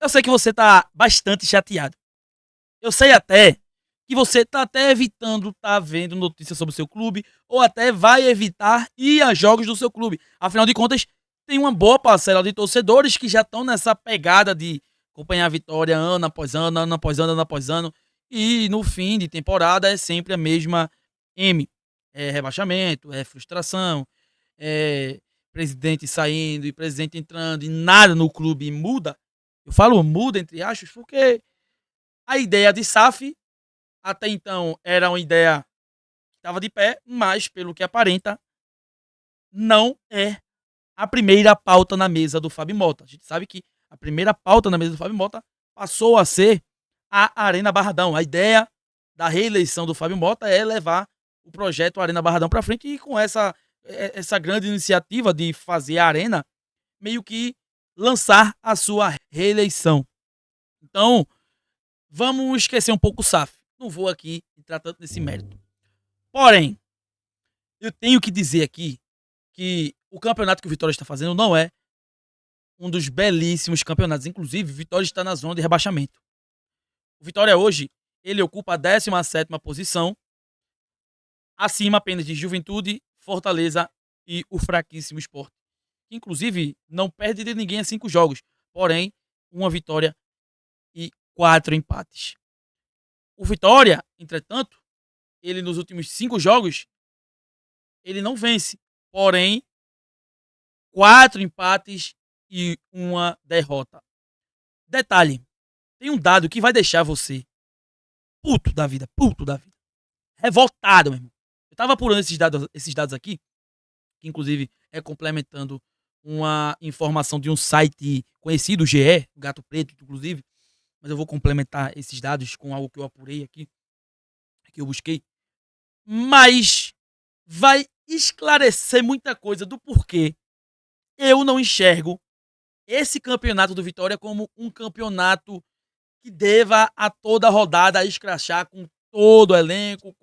Eu sei que você tá bastante chateado. Eu sei até que você tá até evitando tá vendo notícias sobre o seu clube ou até vai evitar ir a jogos do seu clube. Afinal de contas, tem uma boa parcela de torcedores que já estão nessa pegada de acompanhar a Vitória ano após ano, ano após ano, ano após ano. E no fim de temporada é sempre a mesma M. É rebaixamento, é frustração, é presidente saindo e presidente entrando e nada no clube muda. Eu falo muda entre aspas porque a ideia de SAF até então era uma ideia que estava de pé, mas pelo que aparenta, não é a primeira pauta na mesa do Fábio Mota. A gente sabe que a primeira pauta na mesa do Fábio Mota passou a ser a Arena Barradão. A ideia da reeleição do Fábio Mota é levar o projeto Arena Barradão para frente e com essa grande iniciativa de fazer a Arena, meio que lançar a sua reeleição. Então, vamos esquecer um pouco o SAF. Não vou aqui entrar tanto nesse mérito. Porém, eu tenho que dizer aqui que o campeonato que o Vitória está fazendo não é um dos belíssimos campeonatos. Inclusive, o Vitória está na zona de rebaixamento. O Vitória hoje, ele ocupa a 17ª posição, acima apenas de Juventude, Fortaleza e o fraquíssimo Sport. Que, inclusive, não perde de ninguém a 5 jogos. Porém, uma vitória e 4 empates. O Vitória, entretanto, ele nos últimos 5 jogos, ele não vence. Porém, 4 empates e uma derrota. Detalhe, tem um dado que vai deixar você puto da vida. Revoltado, meu irmão. Eu tava apurando esses dados aqui, que inclusive é complementando uma informação de um site conhecido, o GE, o Gato Preto, inclusive, mas eu vou complementar esses dados com algo que eu apurei aqui, que eu busquei. Mas vai esclarecer muita coisa do porquê eu não enxergo esse campeonato do Vitória como um campeonato que deva a toda rodada escrachar com todo o elenco.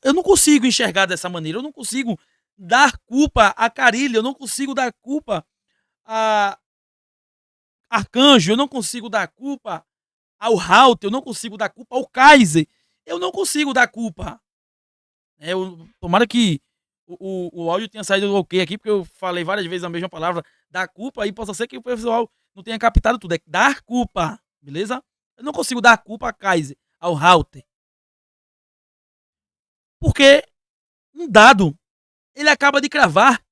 Eu não consigo enxergar dessa maneira. Eu não consigo dar culpa a Carilho. Eu não consigo dar culpa a Arcanjo. Eu não consigo dar culpa ao Halt. Eu não consigo dar culpa ao Kaiser. Eu não consigo dar culpa. Tomara que o áudio tenha saído ok aqui, porque eu falei várias vezes a mesma palavra, dar culpa, e possa ser que o pessoal não tenha captado tudo. É dar culpa, beleza? Eu não consigo dar culpa a Kaiser, ao Halter. Porque um dado, ele acaba de cravar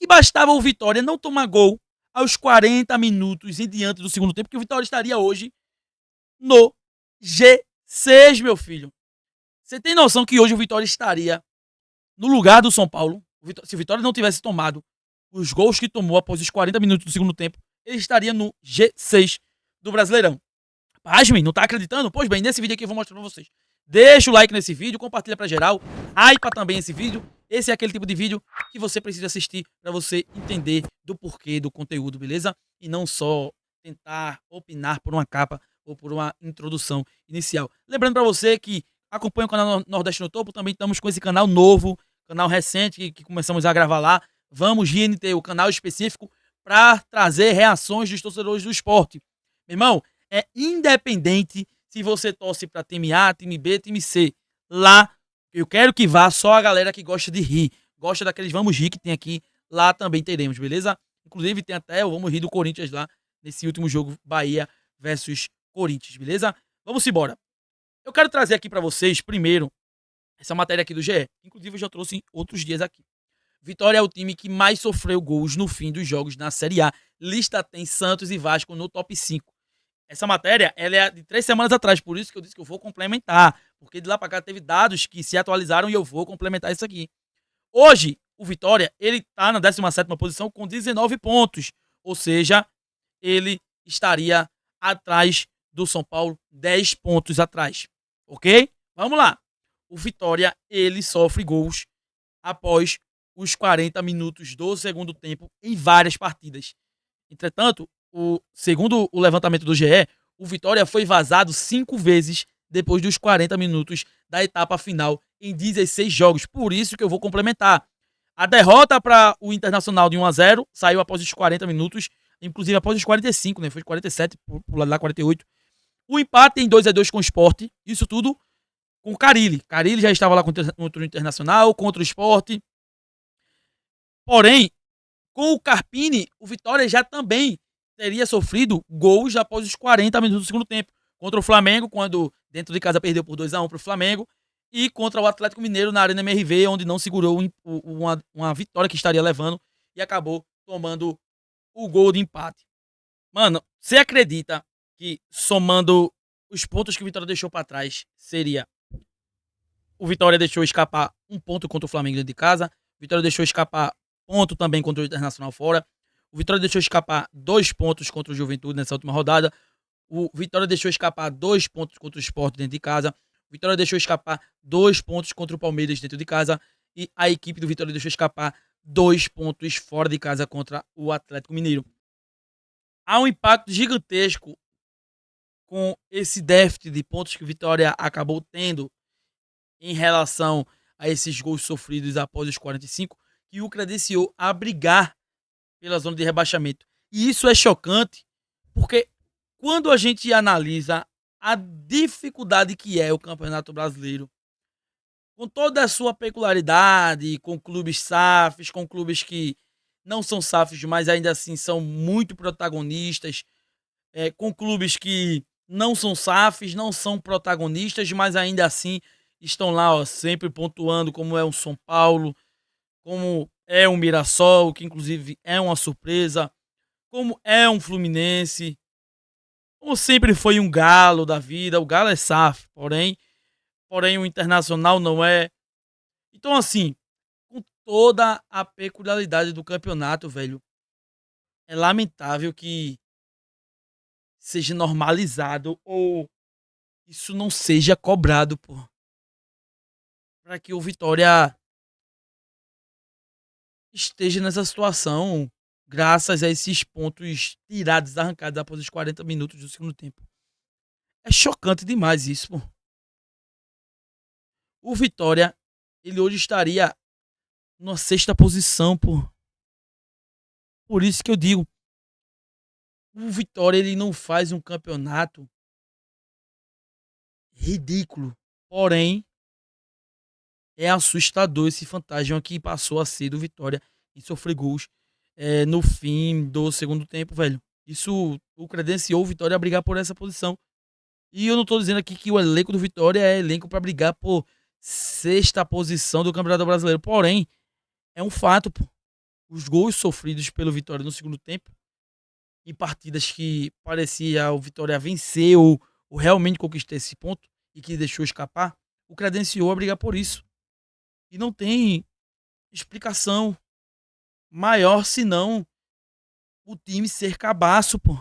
que bastava o Vitória não tomar gol aos 40 minutos em diante do segundo tempo, que o Vitória estaria hoje no G6, meu filho. Você tem noção que hoje o Vitória estaria no lugar do São Paulo? Se o Vitória não tivesse tomado os gols que tomou após os 40 minutos do segundo tempo, ele estaria no G6 do Brasileirão. Pasmem, não tá acreditando? Pois bem, nesse vídeo aqui eu vou mostrar pra vocês. Deixa o like nesse vídeo, compartilha pra geral, hypa também esse vídeo. Esse é aquele tipo de vídeo que você precisa assistir pra você entender do porquê do conteúdo, beleza? E não só tentar opinar por uma capa ou por uma introdução inicial. Lembrando pra você que acompanha o canal Nordeste no Topo, também estamos com esse canal novo, canal recente que começamos a gravar lá. Vamos GNT, o canal específico para trazer reações dos torcedores do esporte. Meu irmão, é independente se você torce para time A, time B, time C. Lá, eu quero que vá só a galera que gosta de rir, gosta daqueles vamos rir que tem aqui, lá também teremos, beleza? Inclusive tem até o vamos rir do Corinthians lá, nesse último jogo, Bahia versus Corinthians, beleza? Vamos embora. Eu quero trazer aqui para vocês, primeiro, essa matéria aqui do GE. Inclusive, eu já trouxe outros dias aqui. Vitória é o time que mais sofreu gols no fim dos jogos na Série A. Lista tem Santos e Vasco no top 5. Essa matéria, ela é de 3 semanas atrás, por isso que eu disse que eu vou complementar. Porque de lá para cá teve dados que se atualizaram e eu vou complementar isso aqui. Hoje, o Vitória, ele tá na 17ª posição com 19 pontos. Ou seja, ele estaria atrás do São Paulo, 10 pontos atrás. Ok? Vamos lá. O Vitória, ele sofre gols após os 40 minutos do segundo tempo em várias partidas. Entretanto, segundo o levantamento do GE, o Vitória foi vazado 5 vezes depois dos 40 minutos da etapa final em 16 jogos. Por isso que eu vou complementar. A derrota para o Internacional de 1-0 saiu após os 40 minutos inclusive após os 45, né? Foi 47, por lado lá 48. O empate em 2-2 com o Sport, isso tudo com o Carille. Carille já estava lá contra o Internacional, contra o Sport. Porém, com o Carpini, o Vitória já também teria sofrido gols após os 40 minutos do segundo tempo. Contra o Flamengo, quando dentro de casa perdeu por 2-1 para o Flamengo. E contra o Atlético Mineiro na Arena MRV, onde não segurou uma vitória que estaria levando e acabou tomando o gol de empate. Mano, você acredita que somando os pontos que o Vitória deixou para trás, seria o Vitória deixou escapar um ponto contra o Flamengo dentro de casa, o Vitória deixou escapar ponto também contra o Internacional fora, o Vitória deixou escapar 2 pontos contra o Juventude nessa última rodada, o Vitória deixou escapar 2 pontos contra o Sport dentro de casa, o Vitória deixou escapar 2 pontos contra o Palmeiras dentro de casa e a equipe do Vitória deixou escapar 2 pontos fora de casa contra o Atlético Mineiro. Há um impacto gigantesco com esse déficit de pontos que o Vitória acabou tendo em relação a esses gols sofridos após os 45, que o credenciou a brigar pela zona de rebaixamento. E isso é chocante, porque quando a gente analisa a dificuldade que é o Campeonato Brasileiro, com toda a sua peculiaridade, com clubes SAFs, com clubes que não são SAFs, mas ainda assim são muito protagonistas, com clubes que não são SAFs, não são protagonistas, mas ainda assim estão lá, ó, sempre pontuando, como é um São Paulo, como é um Mirassol, que inclusive é uma surpresa, como é um Fluminense, como sempre foi um Galo da vida. O Galo é SAF, porém o Internacional não é. Então, assim, com toda a peculiaridade do campeonato, velho, é lamentável que seja normalizado ou isso não seja cobrado, pô, para que o Vitória esteja nessa situação graças a esses pontos tirados, arrancados após os 40 minutos do segundo tempo. É chocante demais isso, pô. O Vitória, ele hoje estaria na 6ª posição, pô. Por isso que eu digo, o Vitória ele não faz um campeonato ridículo, porém é assustador esse fantasma que passou a ser do Vitória em sofrer gols no fim do segundo tempo, velho. Isso o credenciou o Vitória a brigar por essa posição. E eu não tô dizendo aqui que o elenco do Vitória é elenco para brigar por 6ª posição do Campeonato Brasileiro. Porém, é um fato, pô. Os gols sofridos pelo Vitória no segundo tempo, em partidas que parecia o Vitória vencer ou realmente conquistar esse ponto e que deixou escapar, o credenciou a brigar por isso. E não tem explicação maior senão o time ser cabaço, pô.